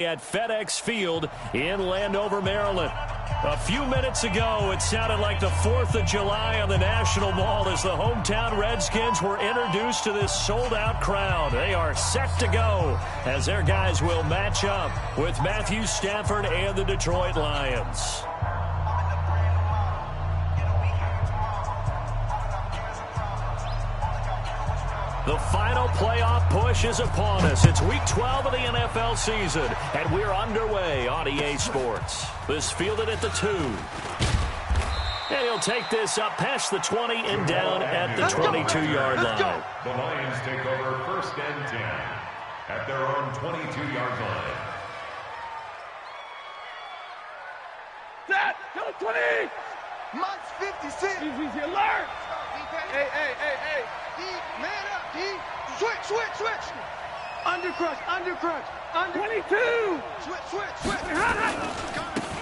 At FedEx Field in Landover, Maryland. A few minutes ago, it sounded like the 4th of July on the National Mall as the hometown Redskins were introduced to this sold-out crowd. They are set to go as their guys will match up with Matthew Stafford and the Detroit Lions. The final playoff push is upon us. It's Week 12 of the NFL season, and we're underway on EA Sports. This fielded at the 2. And he'll take this up past the 20 and down at the 22-yard line. The Lions take over 1st and 10 at their own 22-yard line. Set! Go 20! Mike's 56. Easy, alert! Hey. D, man up, D. Switch. Undercrush. 22! Switch.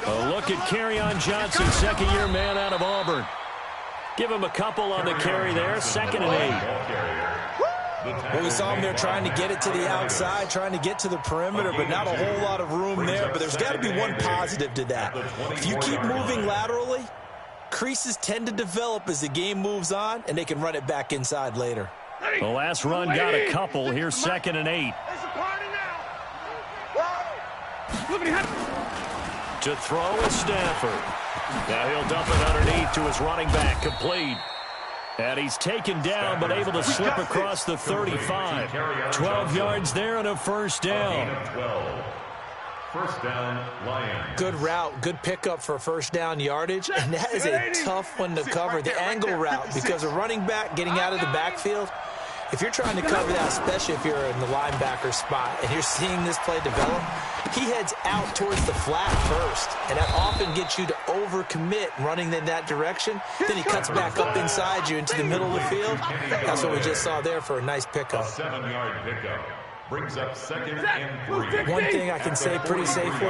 A look at Kerryon Johnson, second-year man out of Auburn. Give him a couple on the carry there, 2nd and 8. Well, we saw him there trying to get it to the outside, trying to get to the perimeter, but not a whole lot of room there. But there's got to be one positive to that. If you keep moving laterally, creases tend to develop as the game moves on, and they can run it back inside later. The last run got a couple. Here's 2nd and 8. It's a party now. To throw is Stafford. Now he'll dump it underneath to his running back, complete. And he's taken down, but able to slip across the 35. 12 yards there and a first down. 1st down, Lions. Good route, good pickup for first down yardage, and that is a tough one to cover, the angle route, because a running back getting out of the backfield, if you're trying to cover that, especially if you're in the linebacker spot, and you're seeing this play develop, he heads out towards the flat first, and that often gets you to overcommit running in that direction. Then he cuts back up inside you into the middle of the field. That's what we just saw there for a nice pickup. A 7-yard pickup. Brings up 2nd and 3. One thing I can say pretty safely,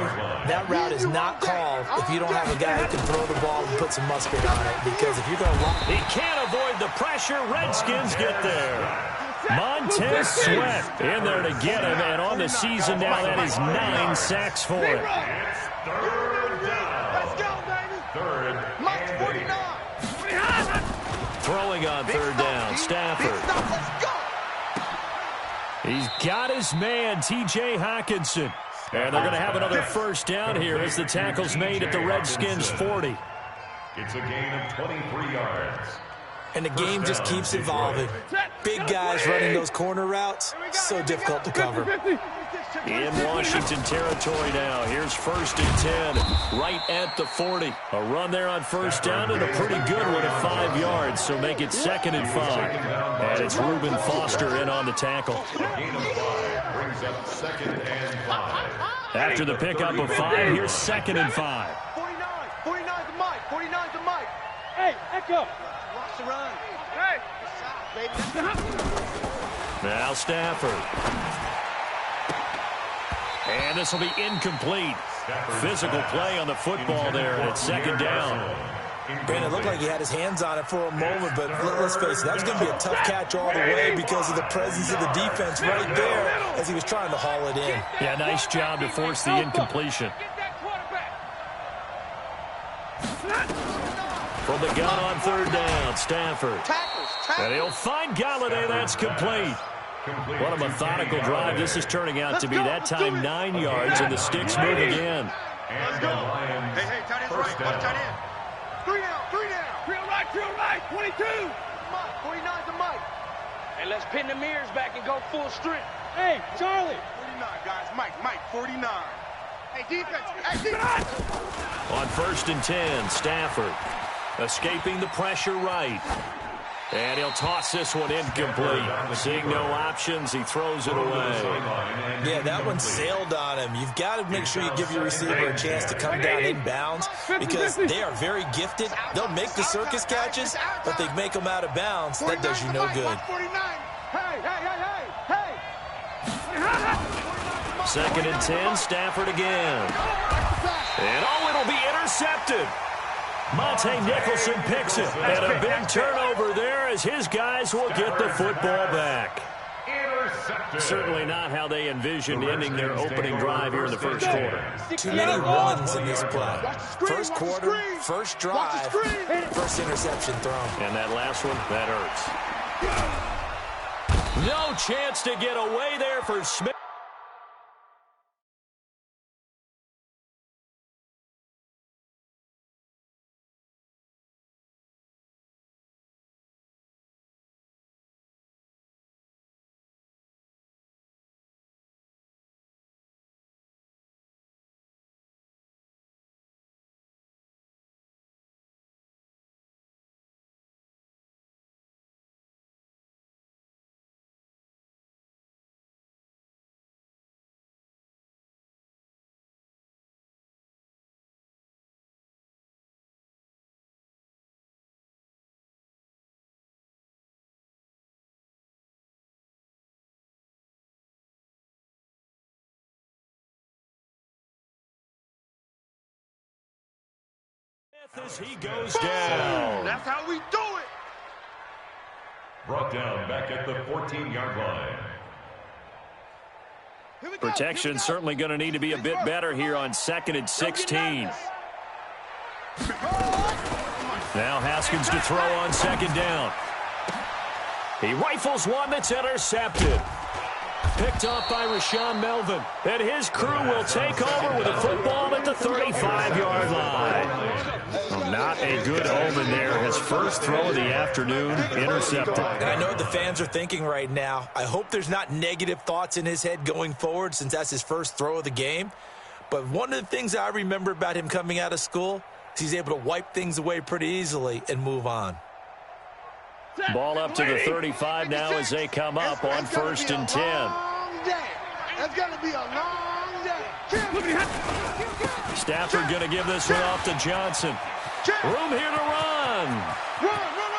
that route is not called if you don't have a guy who can throw the ball and put some mustard on it. Because if you're going to He can't avoid the pressure. Redskins get there. Montez Sweat in there to get him. And on the season now, that is 9 sacks for him. It's 3rd down. Let's go, baby. 3rd Mike's and 49. Throwing on 3rd down, Stafford. Let's go. He's got his man, T.J. Hockenson. And they're going to have another first down here as the tackle's made at the Redskins' 40. It's a gain of 23 yards. And the game just keeps evolving. Big guys running those corner routes, so difficult to cover. In Washington territory now. Here's 1st and 10, right at the 40. A run there on first down and a pretty good one at 5 yards, so make it 2nd and 5. And it's Reuben Foster in on the tackle. A gain of 5 brings up 2nd and 5. After the pickup of 5, here's 2nd and 5. 49 to Mike. 49 to Mike. Hey, Echo. Watch the run. Hey. Now Stafford. And this will be incomplete. Physical play on the football there, and it's 2nd down. Brandon, it looked like he had his hands on it for a moment, but let's face it, that was going to be a tough catch all the way because of the presence of the defense right there as he was trying to haul it in. Yeah, nice job to force the incompletion. From the gun on 3rd down, Stafford. And he'll find Galladay. That's complete. What a methodical drive. This is turning out to be, that time, 9 yards, and the sticks move again. And the Lions, Hey, tight end's first right. Watch tight down. end. 3 down. Drill right. 22. Mike, 49 to Mike. Hey, let's pin the mirrors back and go full strength. Hey, Charlie. 49, guys. Mike, 49. Hey, defense. Hey, defense. On 1st and 10, Stafford escaping the pressure right. And he'll toss this one incomplete. Seeing no options, he throws it away. Yeah, that one sailed on him. You've got to make sure you give your receiver a chance to come down inbounds because they are very gifted. They'll make the circus catches, but they make them out of bounds. That does you no good. Hey. 2nd and 10, Stafford again. And it'll be intercepted. Monte Nicholson picks it. And a big turnover there as his guys will get the football back. Certainly not how they envisioned ending their opening drive here in the first quarter. Too many ones in this play. First quarter, first drive, first interception thrown. And that last one, that hurts. No chance to get away there for Smith. As he goes down. That's how we do it. Brought down back at the 14-yard line. Protection certainly going to need to be a bit better here on 2nd and 16. Now Haskins to throw on 2nd down. He rifles one that's intercepted. Picked off by Rashaan Melvin. And his crew will take over with a football at the 35-yard line. Well, not a good omen there. His first throw of the afternoon intercepted. And I know what the fans are thinking right now. I hope there's not negative thoughts in his head going forward since that's his first throw of the game. But one of the things I remember about him coming out of school is he's able to wipe things away pretty easily and move on. Ball up to the 35 now as they come up on 1st and 10. That's going to be a long day. Stafford going to give this one off to Johnson. Room here to run.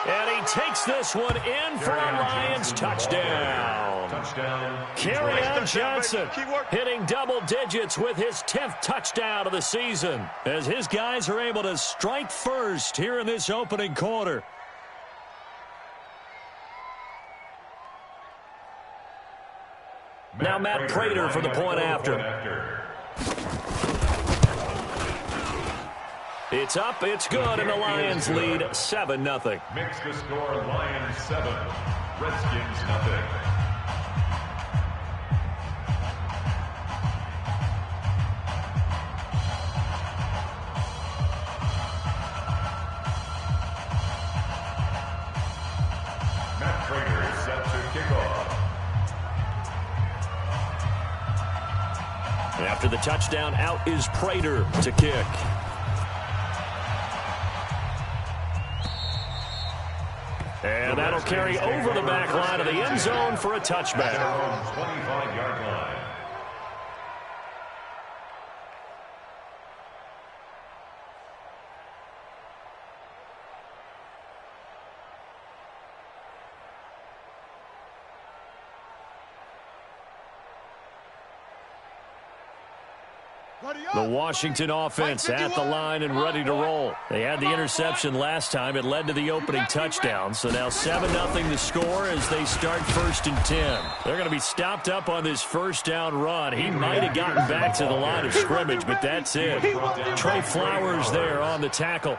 And he takes this one in for a Lions touchdown. Kerryon Johnson hitting double digits with his 10th touchdown of the season as his guys are able to strike first here in this opening quarter. Now Matt Prater for the point after. It's up, it's good, and the Lions lead 7-0. Makes the score Lions 7, Redskins 0. Matt Prater is set to kick off. After the touchdown, out is Prater to kick. And that'll carry over the back line of the end zone for a touchback. 25-yard line. The Washington offense at the line and ready to roll. They had the interception last time. It led to the opening touchdown. So now 7-0 the score as they start 1st and 10. They're going to be stopped up on this first down run. He might have gotten back to the line of scrimmage, but that's it. Trey Flowers there on the tackle.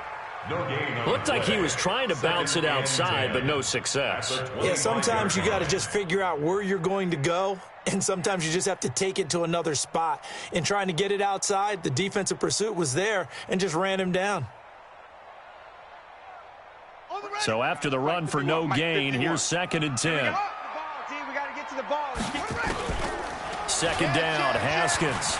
Looked like he was trying to bounce it outside, but no success. Yeah, sometimes you got to just figure out where you're going to go, and sometimes you just have to take it to another spot. In trying to get it outside, the defensive pursuit was there and just ran him down. So after the run for no gain, here's 2nd and 10. 2nd down, Haskins.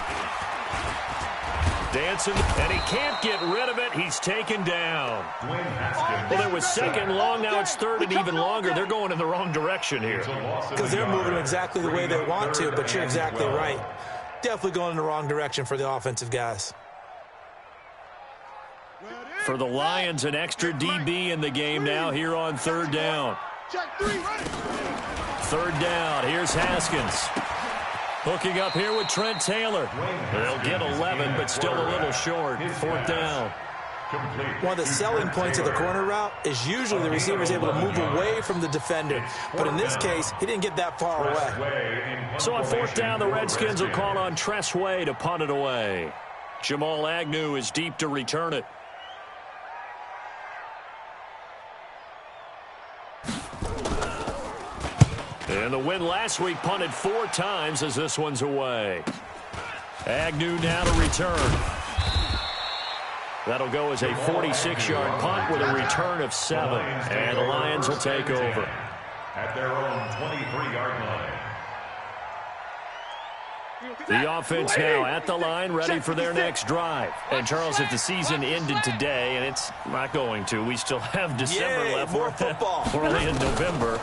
Dancing, and he can't get rid of it. He's taken down. Well, there was 2nd long. Now it's 3rd and even longer. They're going in the wrong direction here. Because they're moving exactly the way they want to, but you're exactly right. Definitely going in the wrong direction for the offensive guys. For the Lions, an extra DB in the game now here on 3rd down. 3rd down. Here's Haskins. Hooking up here with Trent Taylor. They'll get 11, but still a little short. 4th down. One of the selling points of the corner route is usually the receiver is able to move away from the defender. But in this case, he didn't get that far away. So on fourth down, the Redskins will call on Tress Way to punt it away. Jamal Agnew is deep to return it. And the win last week punted 4 times as this one's away. Agnew now to return. That'll go as a 46-yard punt with a return of 7. And the Lions will take over. At their own 23-yard line. The offense now at the line, ready for their next drive. And, Charles, if the season ended today, and it's not going to, we still have December left. More football. We're only in November.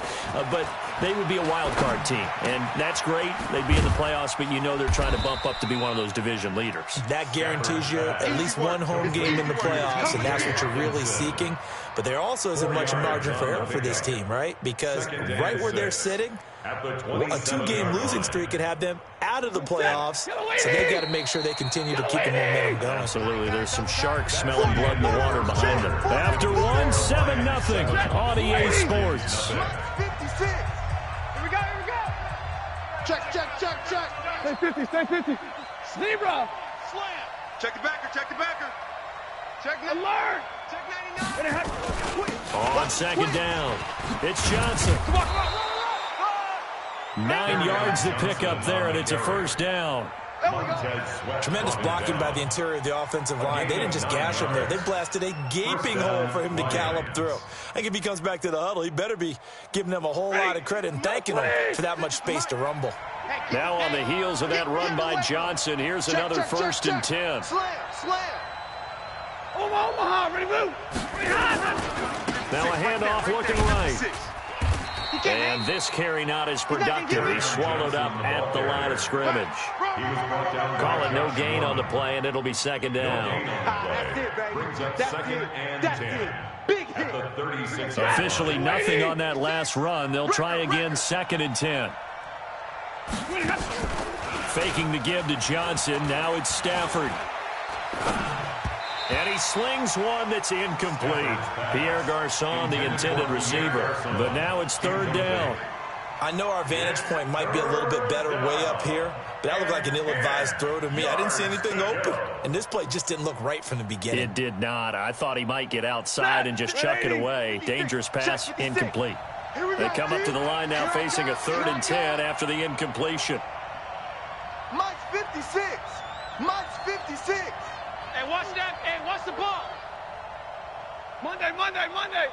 But they would be a wild card team, and that's great. They'd be in the playoffs, but you know they're trying to bump up to be one of those division leaders. That guarantees you at least one home game in the playoffs, and that's what you're really seeking. But there also isn't much margin for error for this team, right? Because right where they're sitting, a 2-game losing streak could have them out of the playoffs, so they've got to make sure they continue to keep the momentum going. Absolutely. There's some sharks smelling blood in the water behind them. After 1, 7-0 on EA Sports. 56. Here we go. Check. Stay 50, stay 50. Zebra. Slam. Check the backer. Check Alert. Check 99. On second down, it's Johnson. Come on. 9 yards to pick up there, and it's a first down. Tremendous blocking by the interior of the offensive line. They didn't just gash him there. They blasted a gaping hole for him to gallop through. I think if he comes back to the huddle, he better be giving them a whole lot of credit and thanking them for that much space to rumble. Now on the heels of that run by Johnson, here's another first and 10. Slam. Omaha, ready to move. Now a handoff looking right. And this carry not as productive. He's swallowed up at the line of scrimmage. Call it no gain on the play, and it'll be second down. That's it, baby. Brings up second and 10. Big hit. At the 36. Officially nothing on that last run. They'll try again, second and 10. Faking the give to Johnson. Now it's Stafford. And he slings one that's incomplete. Pierre Garçon, the intended receiver. But now it's third down. I know our vantage point might be a little bit better way up here, but that looked like an ill-advised throw to me. I didn't see anything open, and this play just didn't look right from the beginning. It did not. I thought he might get outside and just chuck it away. Dangerous pass, incomplete. They come up to the line now facing a 3rd and 10 after the incompletion. Mike's 56. Hey, watch that. Hey, watch the ball. Monday.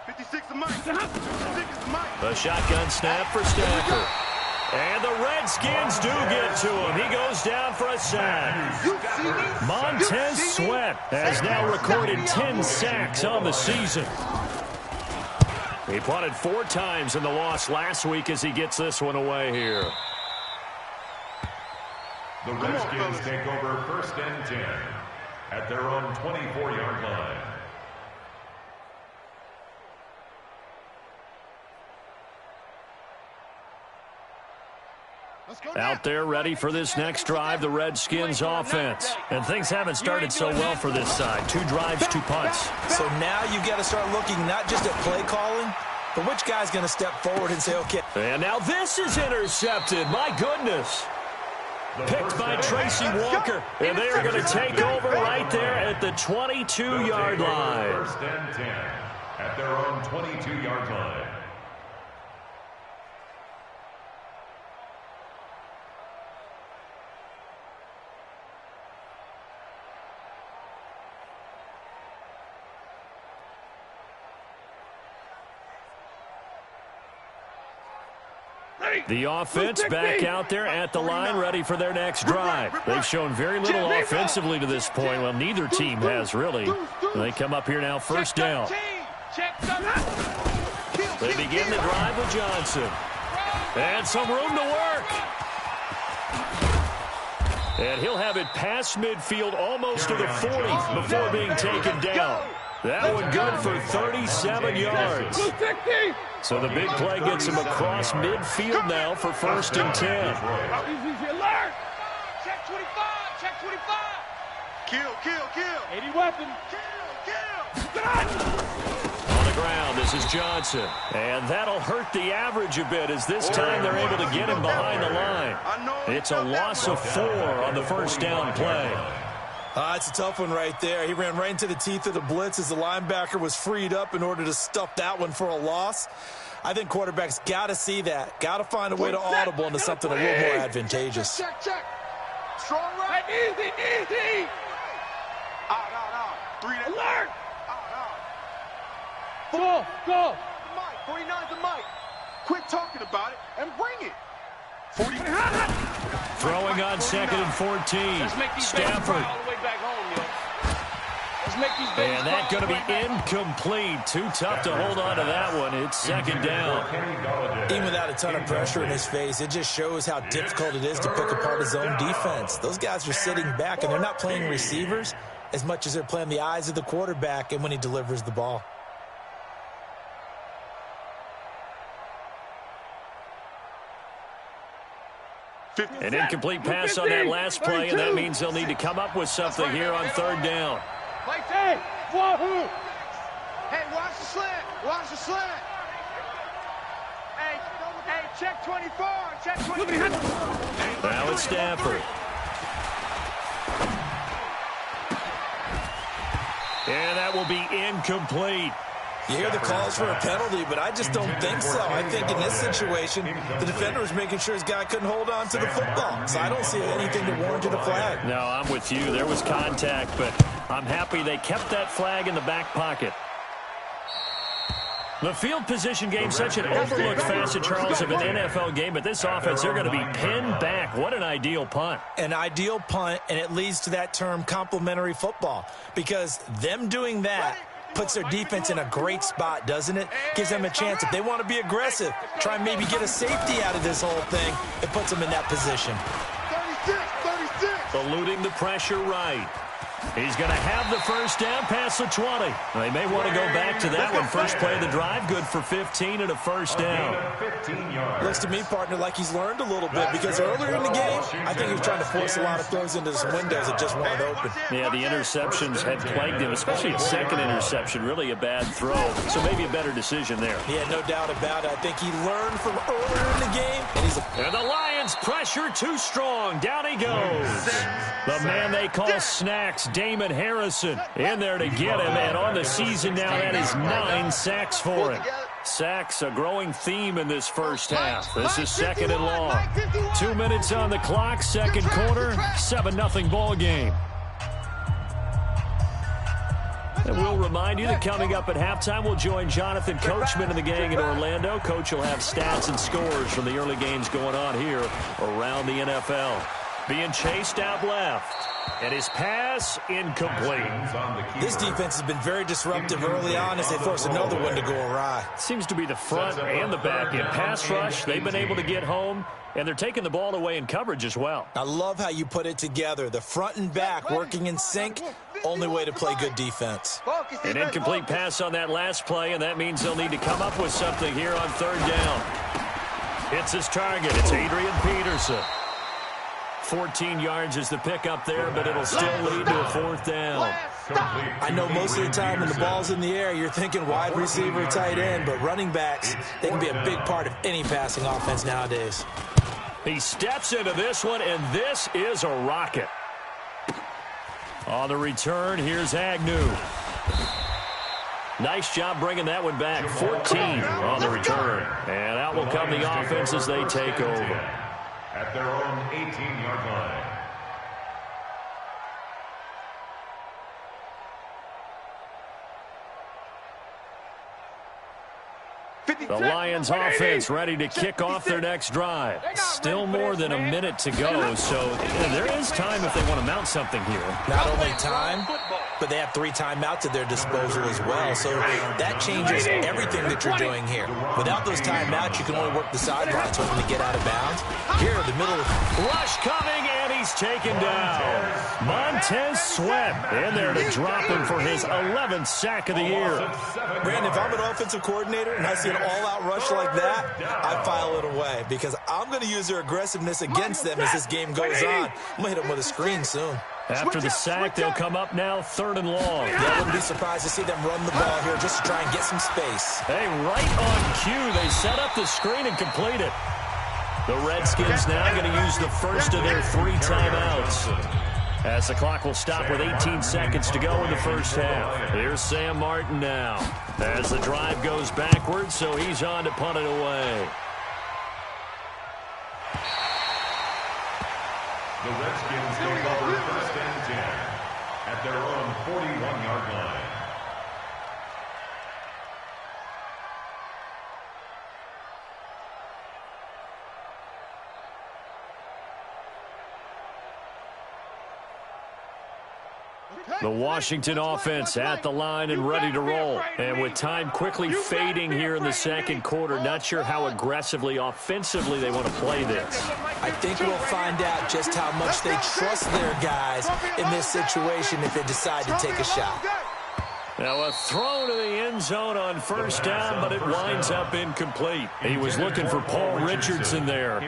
56 to Mike. 56 to Mike. A shotgun snap for Stafford. And the Redskins do get to him. He goes down for a sack. Montez Sweat has now recorded 10 sacks on the season. He punted 4 times in the loss last week as he gets this one away here. The Redskins take over first and 10 at their own 24-yard line. Out there ready for this next drive, the Redskins offense. And things haven't started so well for this side. 2 drives, 2 punts. So now you got to start looking not just at play calling, but which guy's going to step forward and say, okay. And now this is intercepted. My goodness. Picked by Tracy Walker. And they are going to take over right there at the 22-yard line. First and 10 at their own 22-yard line. The offense back out there at the line, ready for their next drive. They've shown very little offensively to this point. Well, neither team has, really. They come up here now, first down. They begin the drive with Johnson. And some room to work. And he'll have it past midfield, almost to the 40 before being taken down. That one good for 37 yards. So the big play gets him across midfield now for first and 10. Check 25. Kill, kill, kill. 80 weapon. Kill. On the ground, this is Johnson. And that'll hurt the average a bit as this time they're able to get him behind the line. It's a loss of 4 on the first down play. It's a tough one right there. He ran right into the teeth of the blitz as the linebacker was freed up in order to stuff that one for a loss. I think quarterbacks got to see that. Got to find a way to audible into something a little more advantageous. Check. Strong right. Easy. Out. 3 to Alert. Out. Go. Mike, 49's the Mike. Quit talking about it and bring it. 40. Throwing on 2nd and 14. Stafford. All the way back home, yo. Let's make these babies And that's going to be incomplete. Too tough to hold on to that one. It's 2nd down. Even without a ton of pressure in his face, it just shows how difficult it is to pick apart his own defense. Those guys are sitting back, and they're not playing receivers as much as they're playing the eyes of the quarterback and when he delivers the ball. An incomplete pass on that last play, and that means they'll need to come up with something here on 3rd down. Hey, wahoo! Hey, watch the slant. Hey, check 24. Check 24. Now it's Stafford. And that will be incomplete. You hear the calls for a penalty, but I just don't think so. I think in this situation, the defender was making sure his guy couldn't hold on to the football. So I don't see anything to warrant a flag. No, I'm with you. There was contact, but I'm happy they kept that flag in the back pocket. The field position game, such an overlooked facet, Charles, of an NFL game, but this offense, they're going to be pinned back. What an ideal punt. An ideal punt, and it leads to that term complementary football, because them doing that puts their defense in a great spot, doesn't it? Gives them a chance. If they want to be aggressive, try and maybe get a safety out of this whole thing, it puts them in that position. 36. Eluding the pressure right. He's going to have the first down past the 20. They may want to go back to that one. First play of the drive, good for 15 and a first down. Looks to me, partner, like he's learned a little bit, because earlier in the game, I think he was trying to force a lot of throws into some windows that just weren't open. Yeah, the interceptions had plagued him, especially a second interception, really a bad throw. So maybe a better decision there. Yeah, no doubt about it. I think he learned from earlier in the game. And the Lions pressure too strong. Down he goes. The man they call Snacks, Damon Harrison, in there to get him. And on the season now, that is 9 sacks for him. Sacks, a growing theme in this first half. This is 2nd and long. 2 minutes on the clock, 2nd quarter, 7-0 ball game. And we'll remind you that coming up at halftime, we'll join Jonathan Coachman and the gang in Orlando. Coach will have stats and scores from the early games going on here around the NFL. Being chased out left. And his pass incomplete. This defense has been very disruptive early on as they force another one to go awry. Seems to be the front and the back end. Pass rush, they've been able to get home, and they're taking the ball away in coverage as well. I love how you put it together. The front and back working in sync, only way to play good defense. An incomplete pass on that last play, and that means they'll need to come up with something here on 3rd down. It's his target. It's Adrian Peterson. 14 yards is the pickup there, but it'll still lead to a 4th down. I know most of the time when the ball's in the air, you're thinking wide receiver, tight end, but running backs, they can be a big part of any passing offense nowadays. He steps into this one, and this is a rocket. On the return, here's Agnew. Nice job bringing that one back. 14 on the return. And out will come the offense as they take over. At their own 18-yard line. The Lions offense ready to kick off their next drive. Still more than a minute to go, so there is time if they want to mount something here. Not only time, but they have 3 timeouts at their disposal as well, so that changes everything that you're doing here. Without those timeouts, you can only work the sidelines hoping to get out of bounds. Here in the middle of rush coming, and he's taken down. Montez Sweat in there to drop him for his 11th sack of the year. Brandon, if I'm an offensive coordinator and I see an all-out rush like that, I file it away because I'm going to use their aggressiveness against them as this game goes on. I'm going to hit them with a screen soon. After the sack, they'll come up now 3rd and long. Yeah, I wouldn't be surprised to see them run the ball here just to try and get some space. Hey, right on cue. They set up the screen and complete it. The Redskins now going to use the first of their 3 timeouts, as the clock will stop with 18 seconds to go in the first half. Here's Sam Martin now, as the drive goes backwards, so he's on to punt it away. The Redskins take over 1st and 10 at their own 41-yard line. The Washington offense at the line and ready to roll. And with time quickly fading here in the second quarter, not sure how aggressively, offensively they want to play this. I think we'll find out just how much they trust their guys in this situation if they decide to take a shot. Now a throw to the end zone on 1st down, but it winds up incomplete. He was looking for Paul Richardson there,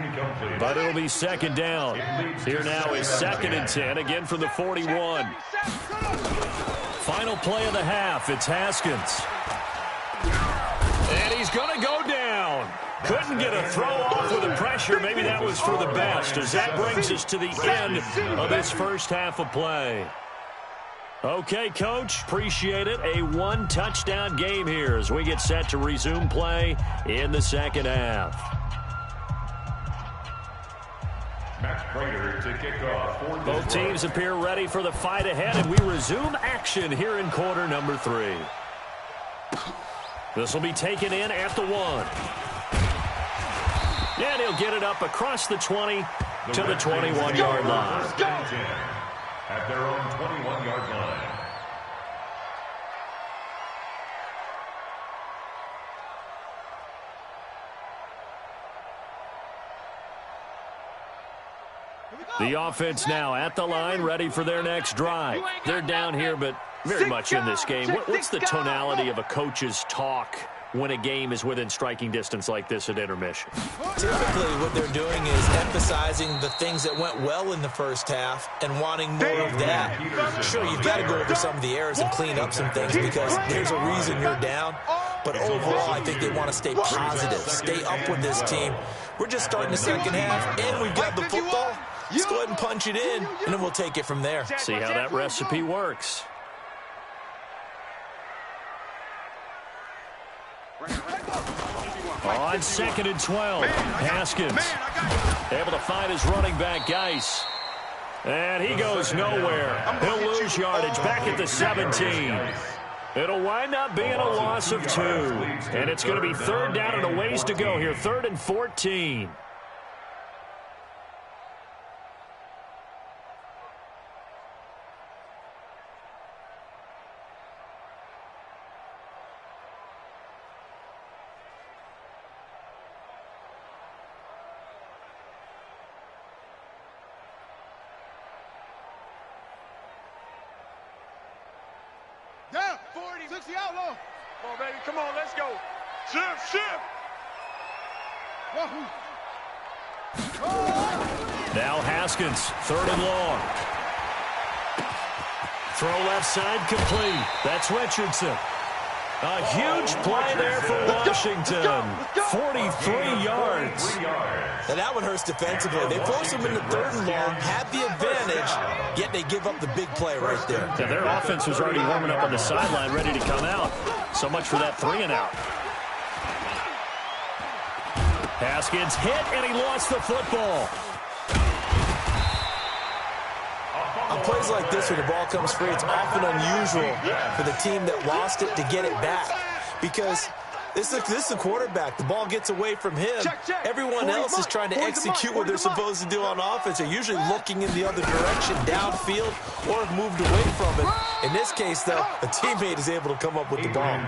but it'll be 2nd down. Here now is 2nd and 10, again from the 41. Final play of the half, it's Haskins. And he's going to go down. Couldn't get a throw off with the pressure. Maybe that was for the best, as that brings us to the end of this first half of play. Okay, Coach, appreciate it. A 1-touchdown game here as we get set to resume play in the second half. Matt Prater to kick off. Both teams appear ready for the fight ahead, and we resume action here in quarter number 3. This will be taken in at the 1. And he'll get it up across the 20 to the 21-yard line. At their own 21-yard line. The offense now at the line, ready for their next drive. They're down here, but very much in this game. What's the tonality of a coach's talk when a game is within striking distance like this at intermission? Typically, what they're doing is emphasizing the things that went well in the first half and wanting more of that. Sure, you've got to go over some of the errors and clean up some things because there's a reason you're down. But overall, I think they want to stay positive, stay up with this team. We're just starting the second half, and we've got the football. Let's go ahead and punch it in, and then we'll take it from there. See how that recipe works. On 2nd and 12, Haskins able to find his running back, Geis. And he goes nowhere. He'll lose yardage back at the 17. It'll wind up being a loss of 2. And it's going to be 3rd down and a ways to go here, 3rd and 14. Down, 40, 60 out low. Come on, baby, come on, let's go. Shift. Now Haskins, 3rd and long. Throw left side, complete. That's Richardson. A huge play there for Washington. 43 yards. And that one hurts defensively. They force him into 3rd and long, have the advantage, yet they give up the big play right there. Yeah, their offense was already warming up on the sideline, ready to come out. So much for that 3 and out. Haskins hit, and he lost the football. On plays like this where the ball comes free, it's often unusual for the team that lost it to get it back. Because this is a quarterback. The ball gets away from him. Everyone else is trying to execute what they're supposed to do on offense. They're usually looking in the other direction, downfield, or have moved away from it. In this case, though, a teammate is able to come up with the ball.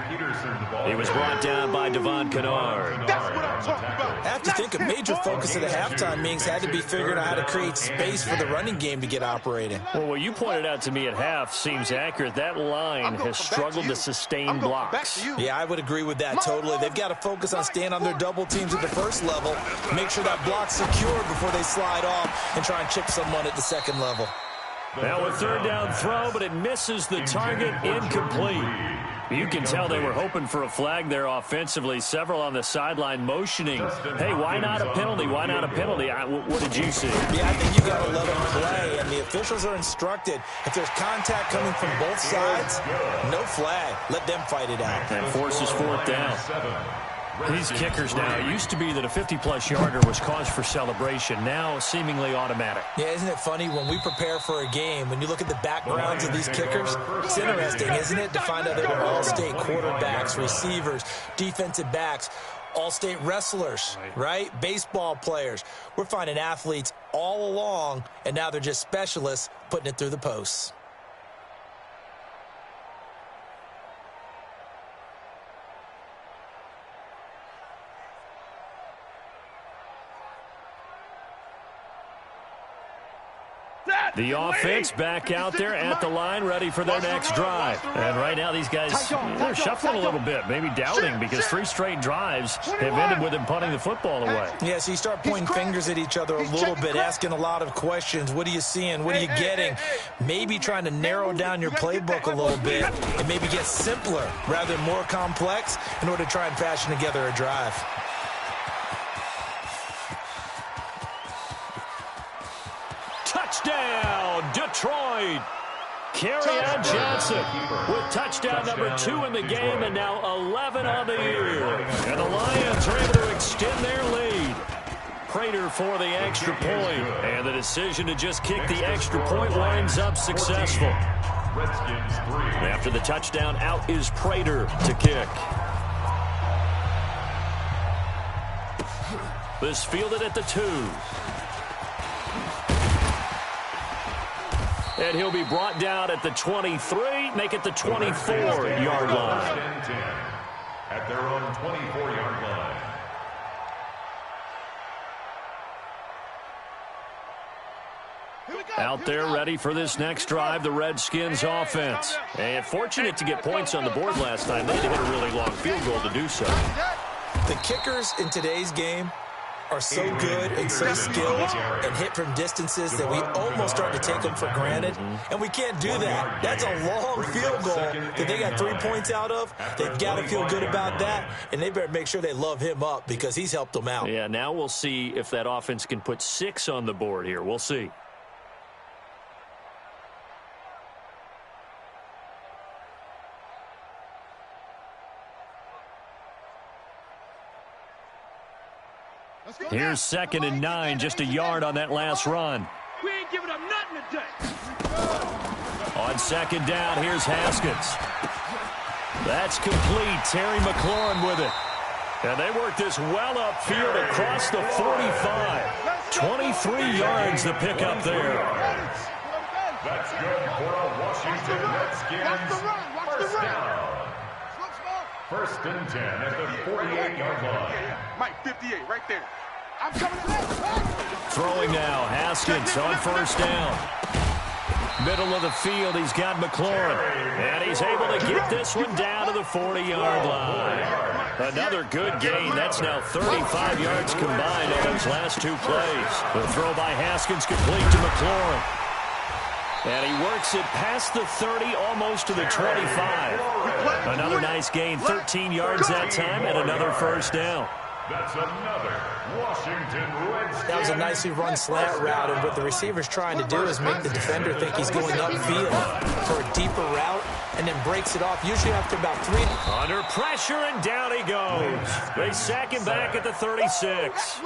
He was brought down by Devon Kennard. I have to think a major focus of the halftime meetings had to be figuring out how to create space for the running game to get operating. Well, what you pointed out to me at half seems accurate. That line has struggled to sustain blocks. Yeah, I would agree with that totally. They've got to focus on staying on their double teams at the first level, make sure that block's secure before they slide off and try and chip someone at the second level. Now a third down throw, but it misses the target, incomplete. You can tell they were hoping for a flag there offensively. Several on the sideline motioning, hey, why not a penalty? Why not a penalty? What did you see? Yeah, I think you got to let them play, and the officials are instructed. If there's contact coming from both sides, no flag. Let them fight it out. And forces fourth down. These kickers now, it used to be that a 50-plus yarder was cause for celebration. Now seemingly automatic. Yeah, isn't it funny when we prepare for a game, when you look at the backgrounds of these kickers, it's interesting, isn't it, to find out they were all-state quarterbacks, receivers, defensive backs, all-state wrestlers, right? Baseball players. We're finding athletes all along, and now they're just specialists putting it through the posts. The offense back out there at the line, ready for their next drive. And right now these guys, they're shuffling a little bit, maybe doubting, because 3 straight drives have ended with them punting the football away. Yeah, so you start pointing fingers at each other a little bit, asking a lot of questions. What are you seeing? What are you getting? Maybe trying to narrow down your playbook a little bit and maybe get simpler rather than more complex in order to try and fashion together a drive. Touchdown, Detroit! Kerryon Johnson with touchdown number 2 in the game, and now 11 on the year. And the Lions are able to extend their lead. Prater for the extra point, and the decision to just kick the extra point winds up successful. After the touchdown, out is Prater to kick. This fielded at the 2. And he'll be brought down at the 23, make it the 24-yard line. At their own 24-yard line. Out there ready for this next drive, the Redskins offense. And fortunate to get points on the board last time. They had to hit a really long field goal to do so. The kickers in today's game are so good and so skilled and hit from distances that we almost start to take them for granted, and we can't do that. That's a long field goal that they got 3 points out of. They've got to feel good about that, and they better make sure they love him up because he's helped them out. Yeah, now we'll see if that offense can put 6 on the board here. We'll see. Here's 2nd and 9, just a yard on that last run. We ain't giving up nothing today. On 2nd down, here's Haskins. That's complete. Terry McLaurin with it. And they work this well upfield across the 45. 23 yards the pick up there. That's good for a Washington Redskins first down. First and 10 at the 48-yard line. Mike, 58, right there. I'm coming in. Throwing now, Haskins on first down. Middle of the field, he's got McLaurin. And he's able to get this one down to the 40-yard line. Another good gain. That's now 35 yards combined on those last 2 plays. The throw by Haskins complete to McLaurin. And he works it past the 30, almost to the 25. Another nice gain, 13 yards that time, and another first down. That's another Washington Redskins. That was a nicely run slant route, and what the receiver's trying to do is make the defender think he's going upfield for a deeper route, and then breaks it off, usually after about 3. Under pressure, and down he goes. They sack him back at the 36.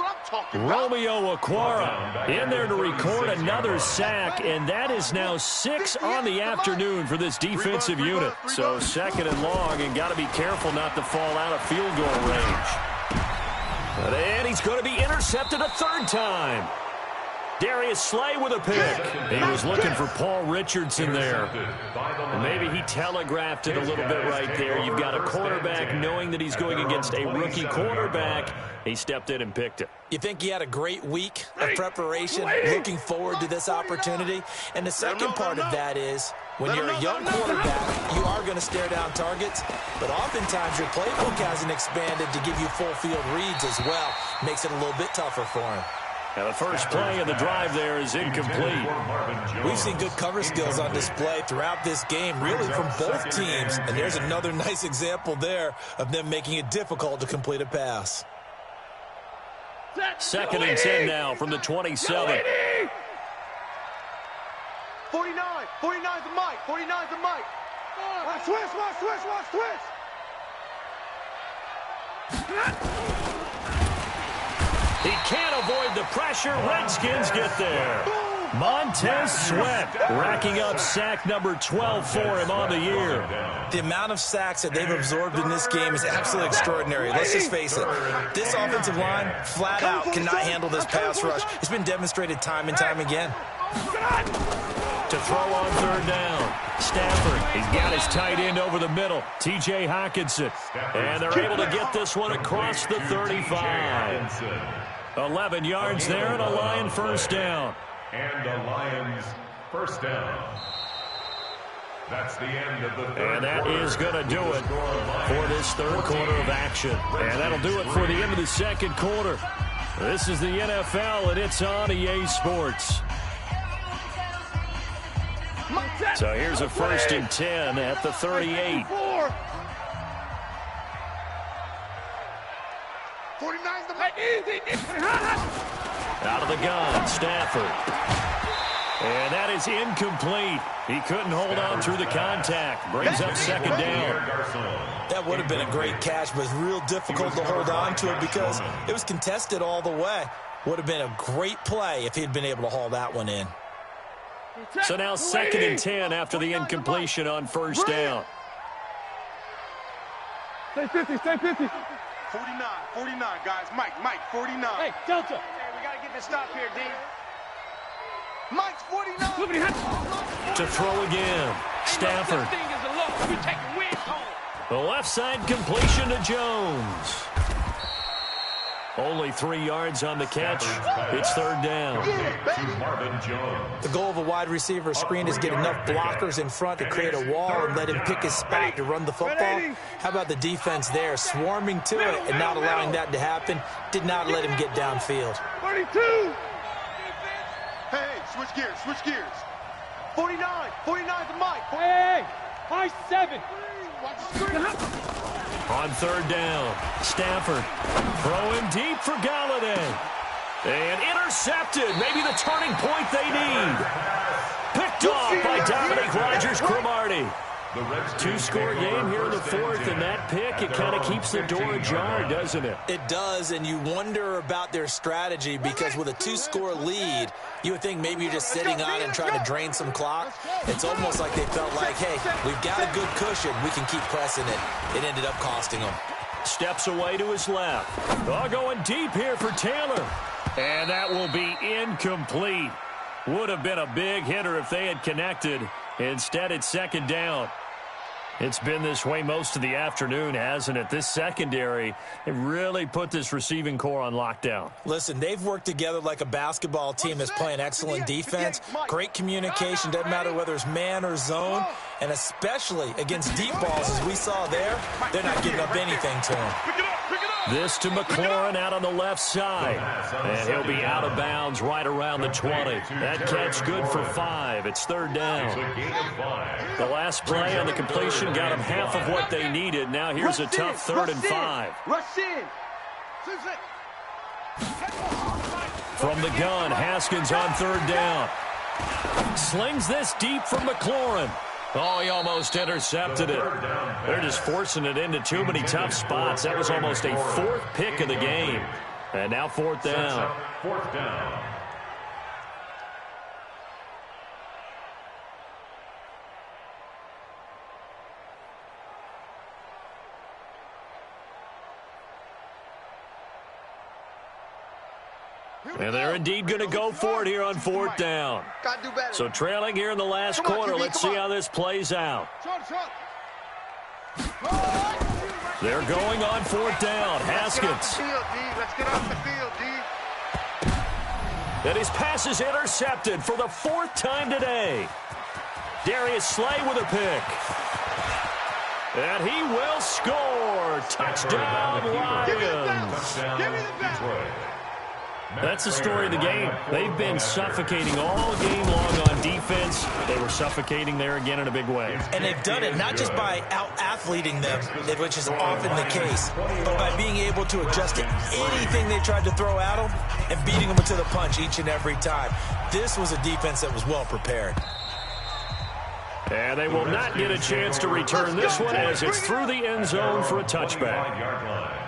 Romeo Okwara in there to record another sack, and that is now 6 on the afternoon for this defensive unit. So 2nd and long, and got to be careful not to fall out of field goal range. And he's going to be intercepted a 3rd time. Darius Slay with a pick. He was looking for Paul Richardson there. And maybe he telegraphed it a little bit right there. You've got a quarterback knowing that he's going against a rookie quarterback. He stepped in and picked it. You think he had a great week of preparation, looking forward to this opportunity? And the second part of that is, when you're a young quarterback, you are going to stare down targets, but oftentimes your playbook hasn't expanded to give you full field reads as well. Makes it a little bit tougher for him. And the first play of the drive there is incomplete. We've seen good cover skills on display throughout this game, really from both teams. And there's another nice example there of them making it difficult to complete a pass. 2nd and 10 now from the 27. 49. 49's the mic. 49's the mic. Watch twist, watch twist, watch twist. He can't avoid the pressure. Redskins get there. Montez Sweat racking up sack number 12 for him on the year. The amount of sacks that they've absorbed in this game is absolutely extraordinary. Let's just face it. This offensive line, flat out, cannot handle this pass rush. It's been demonstrated time and time again. To throw on 3rd down. Stafford, he's got his tight end over the middle, T.J. Hockenson. And they're able to get this one across the 35. 11 yards there and a Lion first down. And a Lions first down. That's the end of the third. And that is going to do it for this third quarter of action. And that'll do it for the end of the second quarter. This is the NFL, and it's on EA Sports. So here's a 1st and 10 at the 38. 49's the Out of the gun, Stafford. And that is incomplete. He couldn't hold on through the contact. Brings up 2nd down. That would have been a great catch, but it's real difficult to hold on to it because it was contested all the way. Would have been a great play if he'd been able to haul that one in. So now 2nd and 10 after the incompletion on 1st down. Stay 50, stay 50. 49, guys. Mike, 49. Hey, Delta. Hey, we got to get this stop here, D. Mike's 49. To throw again. Stafford. The left side completion to Jones. Only 3 yards on the catch. It's 3rd down. The goal of a wide receiver screen is get enough blockers in front to create a wall and let him pick his spot to run the football. How about the defense there, swarming to it and not allowing that to happen? Did not let him get downfield. 32. Hey, switch gears. 49's the mic. Hey, high 7. Watch the screen. On 3rd down, Stafford throwing deep for Galladay. And intercepted, maybe the turning point they need. Picked off by Dominique Rodgers-Cromartie. 2-score game here in the 4th, and that pick, it kind of keeps the door ajar, doesn't it? It does, and you wonder about their strategy because with a 2-score lead, you would think maybe you're just sitting on and trying to drain some clock. It's almost like they felt like, hey, we've got a good cushion. We can keep pressing it. It ended up costing them. Steps away to his left. Oh, going deep here for Taylor. And that will be incomplete. Would have been a big hitter if they had connected. Instead, it's 2nd down. It's been this way most of the afternoon, hasn't it? This secondary, it really put this receiving core on lockdown. Listen, they've worked together like a basketball team that's playing excellent defense. Great communication, doesn't matter whether it's man or zone. And especially against deep balls, as we saw there, they're not giving up anything to them. This to McLaurin out on the left side. And he'll be out of bounds right around the 20. That catch good for 5. It's 3rd down. The last play on the completion got them half of what they needed. Now here's a tough 3rd and 5. Rush in. From the gun, Haskins on 3rd down. Slings this deep from McLaurin. Oh, he almost intercepted it. They're just forcing it into too many tough spots. That was almost a 4th pick of the game. And now 4th down. 4th down. And they're indeed going to go for it here on 4th down. Got to do better. So trailing here in the last quarter. Let's see how this plays out. They're going on 4th down. Haskins. Let's get off the field, D. And his pass is intercepted for the 4th time today. Darius Slay with a pick. And he will score. Touchdown, Lions. Give me the ball. That's the story of the game. They've been suffocating all game long on defense. They were suffocating there again in a big way. And they've done it not just by out-athleting them, which is often the case, but by being able to adjust to anything they tried to throw at them and beating them to the punch each and every time. This was a defense that was well prepared. And they will not get a chance to return this one as it's through the end zone for a touchback.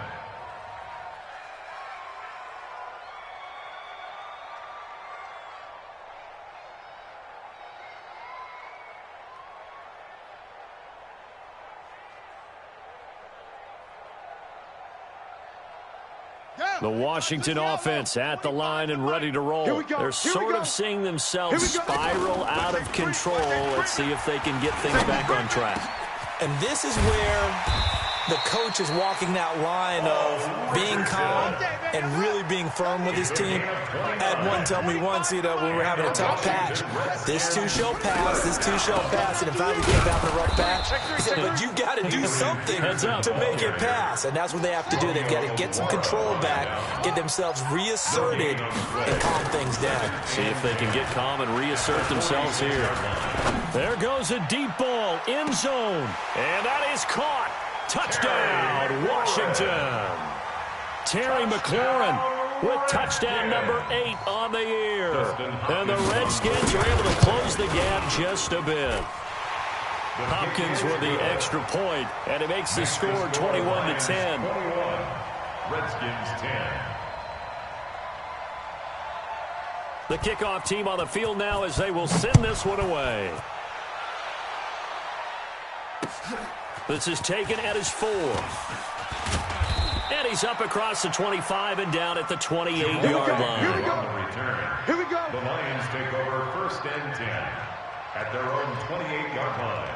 The Washington offense at the line and ready to roll. They're sort of seeing themselves spiral out of control. Let's see if they can get things back on track. And this is where the coach is walking that line of being calm and really being firm with his team. I had one tell me once, when we were having a tough patch, this too shall pass, this too shall pass, and it finally came down to a rough patch. He said, but you got to do something to make it pass, and that's what they have to do. They've got to get some control back, get themselves reasserted, and calm things down. See if they can get calm and reassert themselves here. There goes a deep ball, end zone, and that is caught. Touchdown, Washington. Terry McLaurin with touchdown number 8 on the year. And the Redskins are able to close the gap just a bit. Hopkins with the extra point, and it makes the score 21-10. Redskins 10. The kickoff team on the field now as they will send this one away. This is taken at his 4. And he's up across the 25 and down at the 28-yard line. Here we go. Here we go. The Lions take over first and 10 at their own 28-yard line.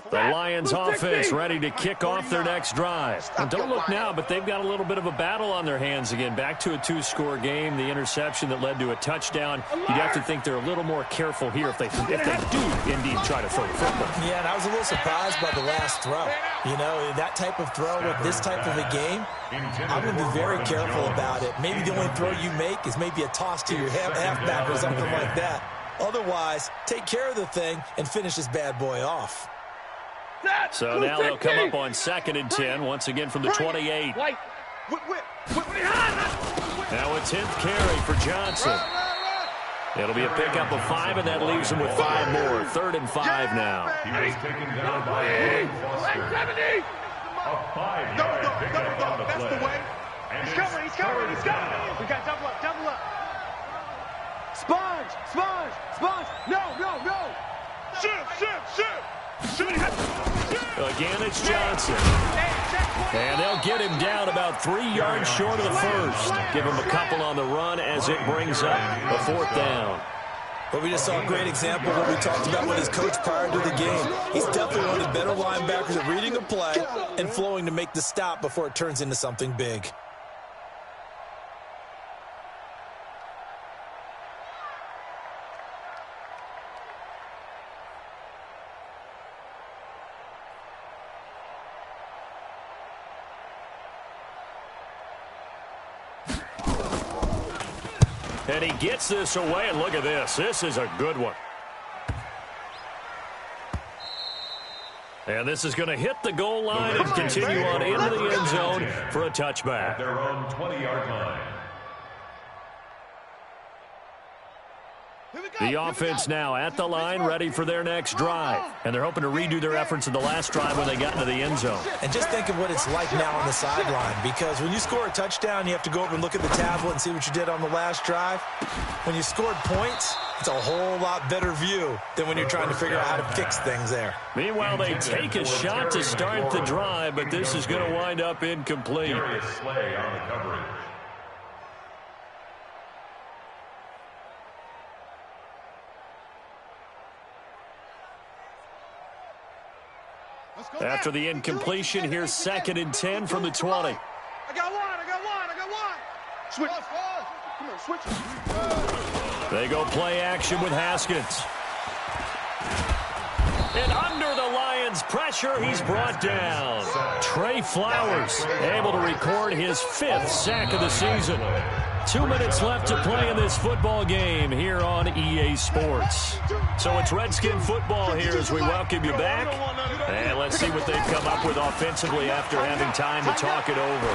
The Lions offense ready to kick off their next drive. And don't look now, but they've got a little bit of a battle on their hands again. Back to a 2-score game. The interception that led to a touchdown. You'd have to think they're a little more careful here if they do indeed try to throw the football. Yeah, and I was a little surprised by the last throw. That type of throw with this type of a game, I'm going to be very careful about it. Maybe the only throw you make is maybe a toss to your halfback or something like that. Otherwise, take care of the thing and finish this bad boy off. So now they'll come up on 2nd and 10, once again from the 28. Now a 10th carry for Johnson. It'll be a pickup of 5, and that leaves him with 5 more. 3rd and 5 now. He was taken down by Foster. A 5-yard pickup on the play. That's the way. And He's coming. We got double up. Sponge. No. Shoot. Again, it's Johnson. And they'll get him down about 3 yards short of the first. Give him a couple on the run as it brings up a 4th down. But we just saw a great example of what we talked about with his coach prior to the game. He's definitely one of the better linebackers at reading a play and flowing to make the stop before it turns into something big. And he gets this away, and look at this. This is a good one. And this is going to hit the goal line and continue on into the end zone for a touchback. At their own 20-yard line. The offense now at the line, ready for their next drive. And they're hoping to redo their efforts in the last drive when they got into the end zone. And just think of what it's like now on the sideline, because when you score a touchdown, you have to go over and look at the tablet and see what you did on the last drive. When you scored points, it's a whole lot better view than when you're trying to figure out how to fix things there. Meanwhile, they take a shot to start the drive, but this is going to wind up incomplete. Darius Slay on the coverage. After the incompletion, here's 2nd and 10 from the 20. I got one. Switch. Come on, switch. They go play action with Haskins. And under the Lions' pressure, he's brought down. Trey Flowers able to record his 5th sack of the season. 2 minutes left to play in this football game here on EA Sports. So it's Redskin football here as we welcome you back. And let's see what they've come up with offensively after having time to talk it over.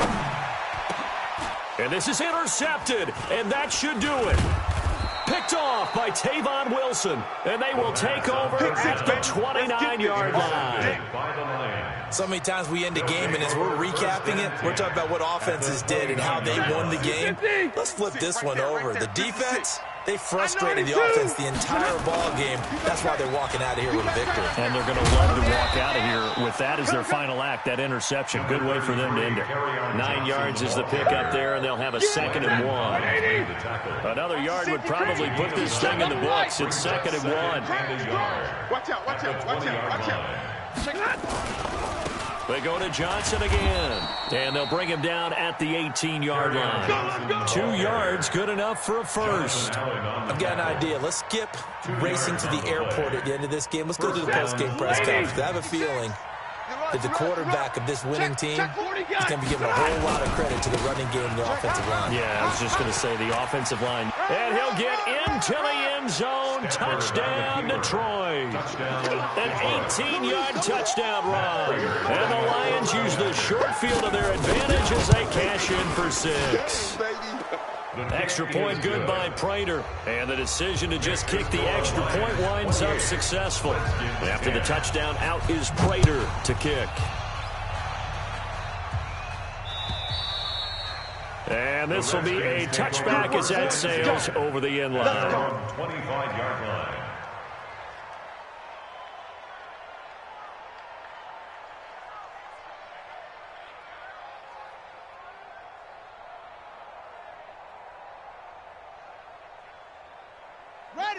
And this is intercepted, and that should do it. Picked off by Tavon Wilson, and they will take over at the 29-yard line. So many times we end a game, and as we're recapping it, we're talking about what offenses did and how they won the game. Let's flip this one over. The defense, they frustrated the offense the entire ball game. That's why they're walking out of here with a victory. And they're going to love to walk out of here with that as their final act, that interception. Good way for them to end it. 9 yards is the pickup there, and they'll have a 2nd and 1. Another yard would probably put this thing in the books. It's 2nd and 1. Watch out, watch out, watch out, watch out. They go to Johnson again, and they'll bring him down at the 18-yard line. 2 yards, good enough for a first. I've got an idea. Let's skip racing to the airport at the end of this game. Let's go to the post-game press conference. I have a feeling that the quarterback of this winning team is going to be giving a whole lot of credit to the running game and the offensive line. Yeah, I was just going to say the offensive line. And he'll get into the end zone. Touchdown, Detroit. An 18-yard touchdown run. And the Lions use the short field to their advantage as they cash in for 6. Extra point good by Prater. And the decision to just kick the extra point winds up successful. After the touchdown, out is Prater to kick. And this will be a touchback as that sails over the end line. 25-yard line.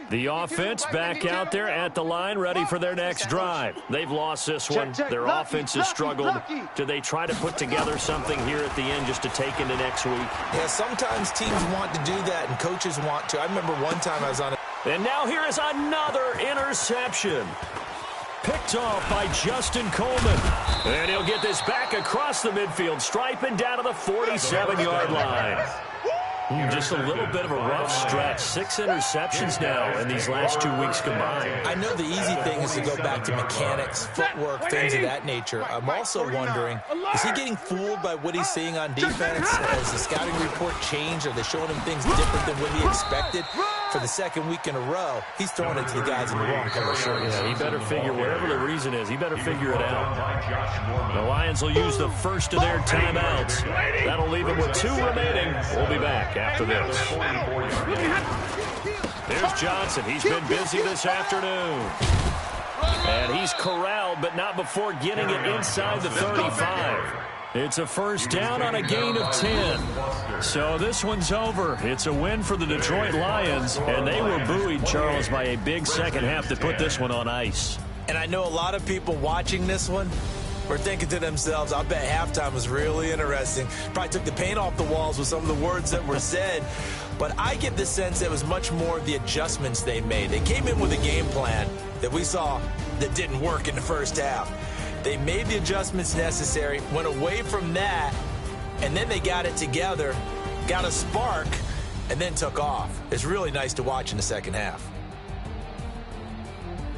The offense back out there at the line, ready for their next drive. They've lost this one. Their offense has struggled. Do they try to put together something here at the end just to take into next week? Yeah, sometimes teams want to do that, and coaches want to. I remember one time I was on a... And now here is another interception. Picked off by Justin Coleman. And he'll get this back across the midfield stripe and down to the 47-yard line. Just a little bit of a rough stretch. 6 interceptions now in these last 2 weeks combined. I know the easy thing is to go back to mechanics, footwork, things of that nature. I'm also wondering, is he getting fooled by what he's seeing on defense? Has the scouting report changed? Are they showing him things different than what he expected? For the 2nd week in a row, he's throwing it to the guys in the wrong color shirts. Yeah, he better figure, whatever the reason is, he better figure it out. The Lions will use the first of their timeouts. That'll leave them with 2 remaining. We'll be back after this. Here's Johnson. He's been busy this afternoon. And he's corralled, but not before getting it inside the 35. It's a first down on a gain of 10. So this one's over. It's a win for the Detroit Lions, and they were buoyed, Charles, by a big second half to put this one on ice. And I know a lot of people watching this one were thinking to themselves, I bet halftime was really interesting. Probably took the paint off the walls with some of the words that were said. But I get the sense that it was much more of the adjustments they made. They came in with a game plan that we saw that didn't work in the first half. They made the adjustments necessary, went away from that, and then they got it together, got a spark, and then took off. It's really nice to watch in the second half.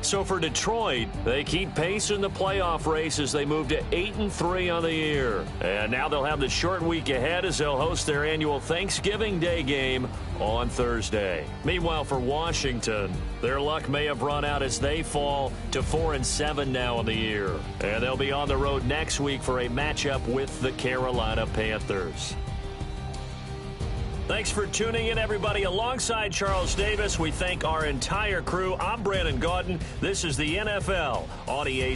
So for Detroit, they keep pace in the playoff race as they move to 8-3 on the year. And now they'll have the short week ahead as they'll host their annual Thanksgiving Day game on Thursday. Meanwhile, for Washington, their luck may have run out as they fall to 4-7 now on the year. And they'll be on the road next week for a matchup with the Carolina Panthers. Thanks for tuning in, everybody. Alongside Charles Davis, we thank our entire crew. I'm Brandon Gaudin. This is the NFL on EA